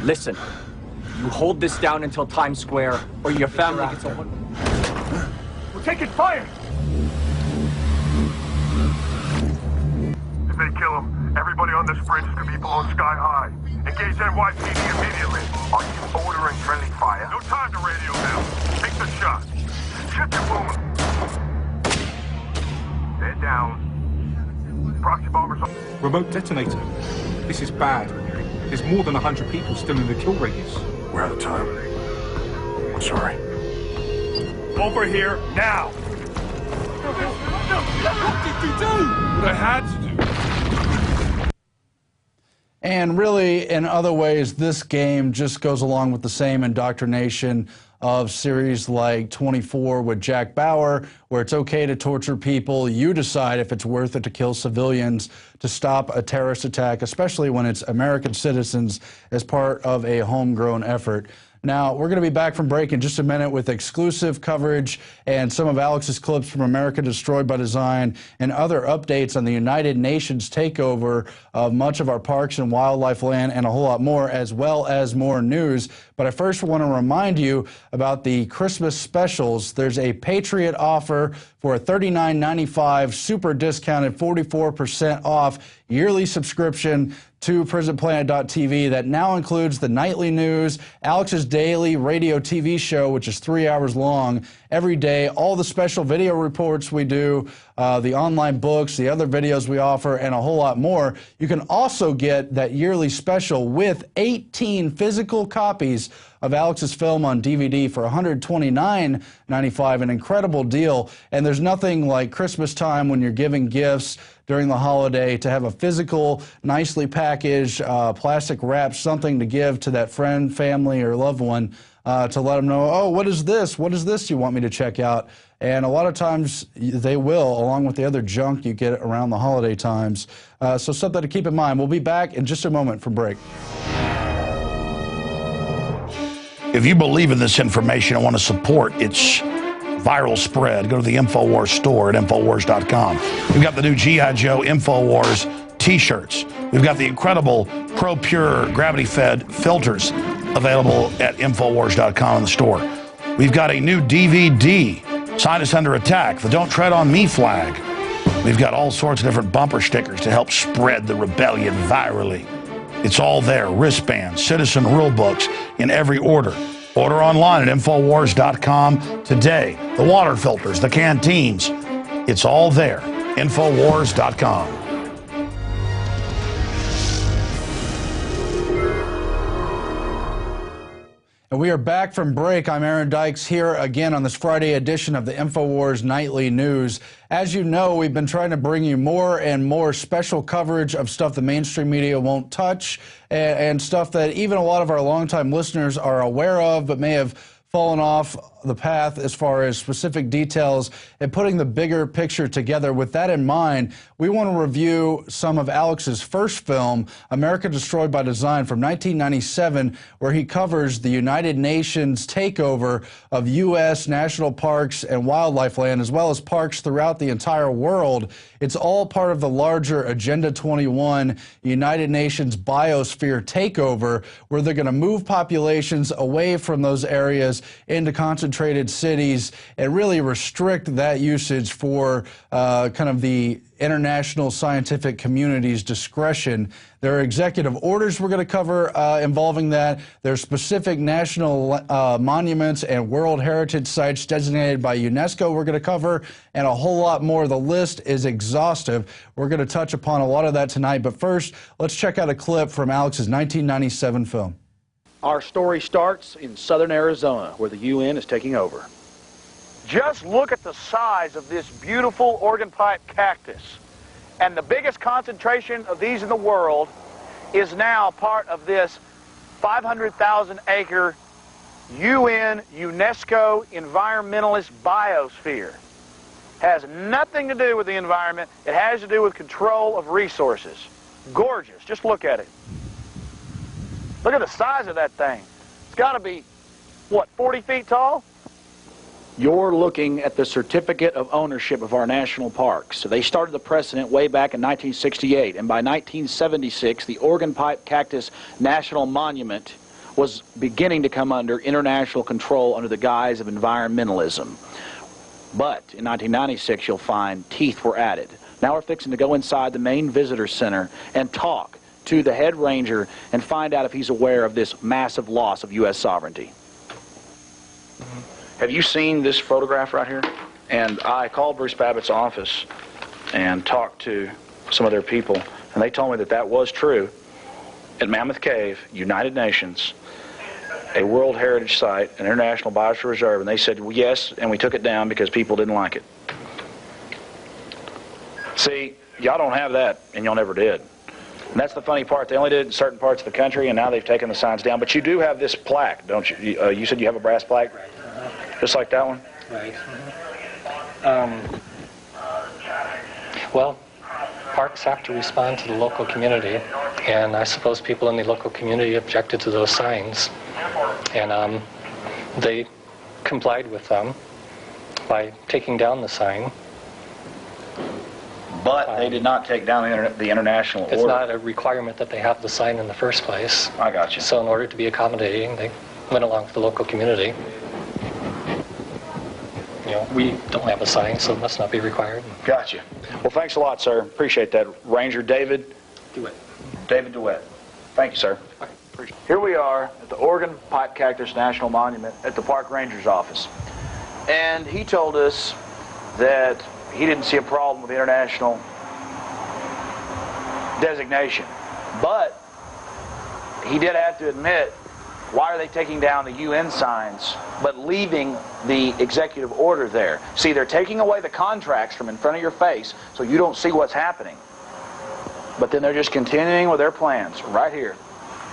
Listen, you hold this down until Times Square, or your family gets a... We're taking fire! If they kill him, everybody on this bridge is going to be blown sky high. Engage NYPD immediately. Are you ordering friendly fire? No time to radio now. Take the shot. Shoot your wound. They're down. Proxy bombers... Remote detonator. This is bad. There's more than 100 people still in the kill radius. We're out of time. I'm sorry. Over here, now! What did you do? What I had to do. And really, in other ways, this game just goes along with the same indoctrination of series like 24 with Jack Bauer, where it's okay to torture people. You decide if it's worth it to kill civilians to stop a terrorist attack, especially when it's American citizens as part of a homegrown effort. Now, we're going to be back from break in just a minute with exclusive coverage and some of Alex's clips from America Destroyed by Design and other updates on the United Nations takeover of much of our parks and wildlife land and a whole lot more, as well as more news. But I first want to remind you about the Christmas specials. There's a Patriot offer for a $39.95 super discounted 44% off yearly subscription to PrisonPlanet.tv that now includes the nightly news, Alex's daily radio TV show, which is 3 hours long every day, all the special video reports we do, the online books, the other videos we offer, and a whole lot more. You can also get that yearly special with 18 physical copies of Alex's film on DVD for $129.95, an incredible deal. And there's nothing like Christmas time when you're giving gifts during the holiday to have a physical, nicely packaged, plastic wrap, something to give to that friend, family, or loved one to let them know, oh, what is this? What is this you want me to check out? And a lot of times they will, along with the other junk you get around the holiday times. So something to keep in mind. We'll be back in just a moment from break. If you believe in this information and want to support its viral spread, go to the INFOWARS store at INFOWARS.com. We've got the new G.I. Joe INFOWARS t-shirts. We've got the incredible Pro Pure gravity-fed filters available at INFOWARS.com in the store. We've got a new DVD, Scientists Under Attack, the Don't Tread on Me flag. We've got all sorts of different bumper stickers to help spread the rebellion virally. It's all there, wristbands, citizen rule books in every order. Order online at INFOWARS.com today. The water filters, the canteens, it's all there. INFOWARS.com. And we are back from break. I'm Aaron Dykes here again on this Friday edition of the INFOWARS Nightly News. As you know, we've been trying to bring you more and more special coverage of stuff the mainstream media won't touch and stuff that even a lot of our longtime listeners are aware of but may have fallen off the path as far as specific details and putting the bigger picture together. With that in mind, we want to review some of Alex's first film, America Destroyed by Design, from 1997, where he covers the United Nations takeover of U.S. national parks and wildlife land, as well as parks throughout the entire world. It's all part of the larger Agenda 21 United Nations biosphere takeover, where they're going to move populations away from those areas into concentrated cities and really restrict that usage for kind of the international scientific community's discretion. There are executive orders we're going to cover involving that. There's specific national monuments and World Heritage Sites designated by UNESCO we're going to cover, and a whole lot more. The list is exhaustive. We're going to touch upon a lot of that tonight, but first, let's check out a clip from Alex's 1997 film. Our story starts in southern Arizona, where the UN is taking over. Just look at the size of this beautiful organ pipe cactus. And the biggest concentration of these in the world is now part of this 500,000 acre UN UNESCO environmentalist biosphere. Has nothing to do with the environment. It has to do with control of resources. Gorgeous. Just look at it. Look at the size of that thing. It's got to be, what, 40 feet tall? You're looking at the certificate of ownership of our national parks. So they started the precedent way back in 1968, and by 1976, the Organ Pipe Cactus National Monument was beginning to come under international control under the guise of environmentalism. But in 1996, you'll find teeth were added. Now we're fixing to go inside the main visitor center and talk to the head ranger and find out if he's aware of this massive loss of U.S. sovereignty. Have you seen this photograph right here? And I called Bruce Babbitt's office and talked to some of their people, and they told me that that was true at Mammoth Cave, United Nations, a World Heritage Site, an International Biosphere Reserve, and they said, well, yes, and we took it down because people didn't like it. See, y'all don't have that, and y'all never did. And that's the funny part. They only did it in certain parts of the country, and now they've taken the signs down. But you do have this plaque, don't you? You said you have a brass plaque? Right. Just like that one? Right. Well, parks have to respond to the local community, and I suppose people in the local community objected to those signs, and they complied with them by taking down the sign. But they did not take down the international order. It's not a requirement that they have the sign in the first place. I got you. So in order to be accommodating, they went along with the local community. You know, we don't have a sign, so it must not be required. Gotcha. Well, thanks a lot, sir. Appreciate that. Ranger David DeWitt. David DeWitt. Thank you, sir. Here we are at the Oregon Pipe Cactus National Monument at the Park Ranger's office. And he told us that he didn't see a problem with the international designation. But he did have to admit, why are they taking down the UN signs but leaving the executive order there? See, they're taking away the contracts from in front of your face so you don't see what's happening. But then they're just continuing with their plans right here.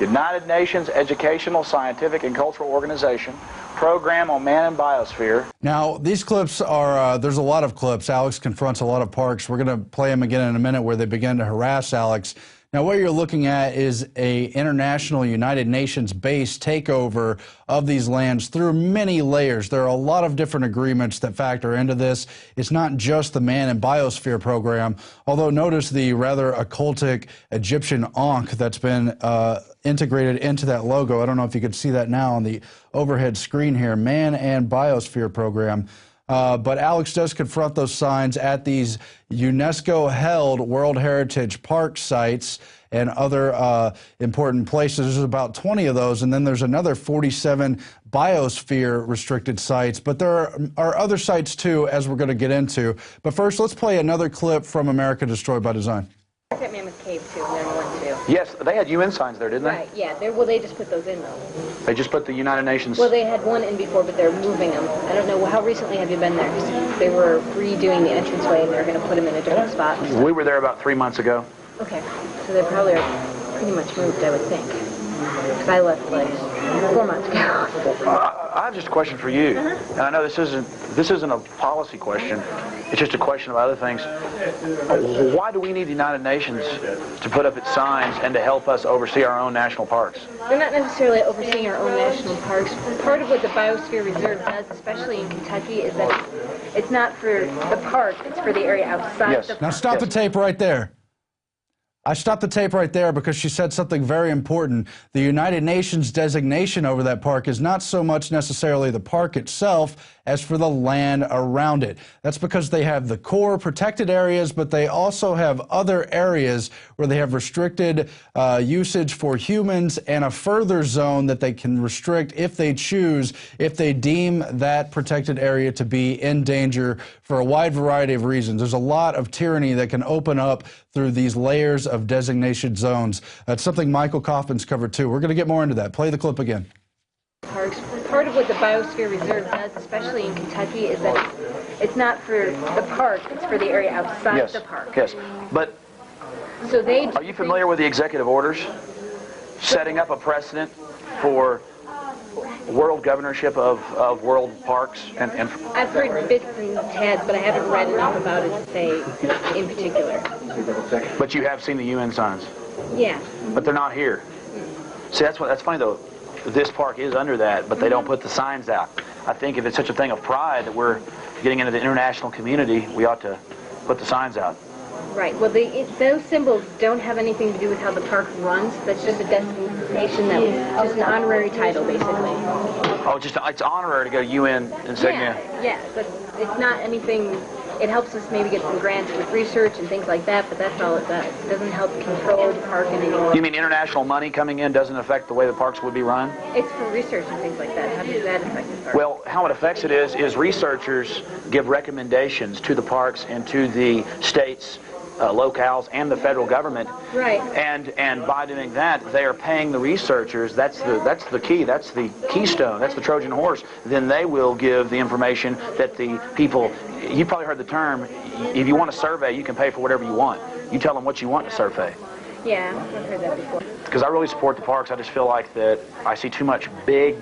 United Nations Educational, Scientific, and Cultural Organization, Program on Man and Biosphere. Now, these clips are, there's a lot of clips. Alex confronts a lot of parks. We're going to play them again in a minute where they begin to harass Alex. Now, what you're looking at is a international United Nations-based takeover of these lands through many layers. There are a lot of different agreements that factor into this. It's not just the Man and Biosphere program, although notice the rather occultic Egyptian Ankh that's been integrated into that logo. I don't know if you can see that now on the overhead screen here. Man and Biosphere program. But Alex does confront those signs at these UNESCO-held World Heritage Park sites and other important places. There's about 20 of those, and then there's another 47 biosphere restricted sites. But there are other sites, too, as we're going to get into. But first, let's play another clip from America Destroyed by Design. At Mammoth Cave, too, and then one, too. Yes, they had UN signs there, didn't they? Right, yeah. Well, they just put those in, though. They just put the United Nations... Well, they had one in before, but they're moving them. I don't know, how recently have you been there? 'Cause they were redoing the entranceway, and they're going to put them in a different spot. We were there about 3 months ago. Okay, so they probably are pretty much moved, I would think. Because I left, like, 4 months ago. I have just a question for you. And I know this isn't a policy question. It's just a question of other things. Why do we need the United Nations to put up its signs and to help us oversee our own national parks? They're not necessarily overseeing our own national parks. Part of what the Biosphere Reserve does, especially in Kentucky, is that it's not for the park, it's for the area outside the park. Now stop the tape right there. I stopped the tape right there because she said something very important. The United Nations designation over that park is not so much necessarily the park itself as for the land around it. That's because they have the core protected areas, but they also have other areas where they have restricted usage for humans and a further zone that they can restrict if they choose, if they deem that protected area to be in danger for a wide variety of reasons. There's a lot of tyranny that can open up through these layers of designation zones. That's something Michael Kaufman's covered too. We're going to get more into that. Play the clip again. Parks. Part of what the Biosphere Reserve does, especially in Kentucky, is that it's not for the park, it's for the area outside the park. Yes, but so are you familiar with the executive orders setting up a precedent for world governorship of world parks? And I've heard bits and tabs, but I haven't read enough about it to say in particular. But you have seen the UN signs? Yeah. But they're not here. See, that's funny though. This park is under that, but they don't put the signs out. I think if it's such a thing of pride that we're getting into the international community, we ought to put the signs out. Right. Well, those symbols don't have anything to do with how the park runs. That's just a designation that was just an honorary title, basically. Oh, it's honorary to go UN insignia. Yeah, but it's not anything. It helps us maybe get some grants with research and things like that, but that's all it does. It doesn't help control the park in any way. You mean international money coming in doesn't affect the way the parks would be run? It's for research and things like that. How does that affect the park? Well, how it affects it is researchers give recommendations to the parks and to the states, locales, and the federal government. Right. And by doing that, they are paying the researchers. That's the key. That's the keystone. That's the Trojan horse. Then they will give the information that the people. You probably heard the term. If you want a survey, you can pay for whatever you want. You tell them what you want in a survey. Yeah, I've heard that before. Because I really support the parks. I just feel like that I see too much big.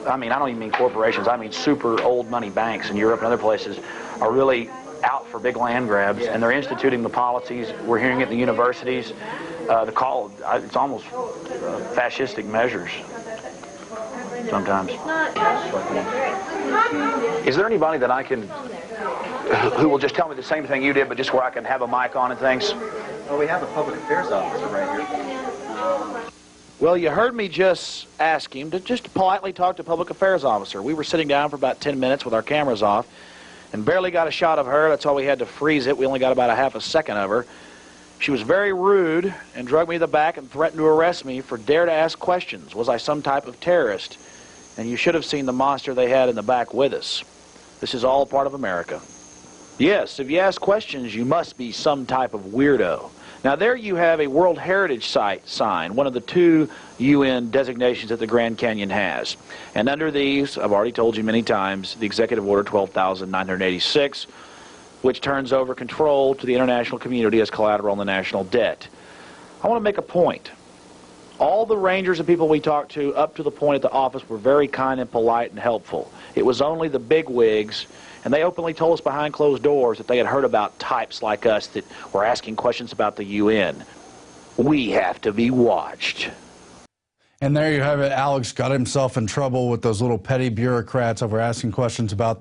I mean, I don't even mean corporations. I mean super old money banks in Europe and other places are really out for big land grabs, and they're instituting the policies. We're hearing it in the universities. It's almost fascistic measures sometimes. Is there anybody that I can, who will just tell me the same thing you did, but just where I can have a mic on and things? Well, we have a public affairs officer right here. Well, you heard me just ask him to just politely talk to a public affairs officer. We were sitting down for about 10 minutes with our cameras off and barely got a shot of her. That's why we had to freeze it. We only got about a half a second of her. She was very rude and drug me to the back and threatened to arrest me for dare to ask questions. Was I some type of terrorist? And you should have seen the monster they had in the back with us. This is all part of America. Yes, if you ask questions, you must be some type of weirdo. Now there you have a World Heritage Site sign, one of the 2 UN designations that the Grand Canyon has. And under these, I've already told you many times, the Executive Order 12,986, which turns over control to the international community as collateral on the national debt. I want to make a point. All the rangers and people we talked to up to the point at the office were very kind and polite and helpful. It was only the big wigs, and they openly told us behind closed doors that they had heard about types like us that were asking questions about the UN. We have to be watched. And there you have it. Alex got himself in trouble with those little petty bureaucrats over asking questions about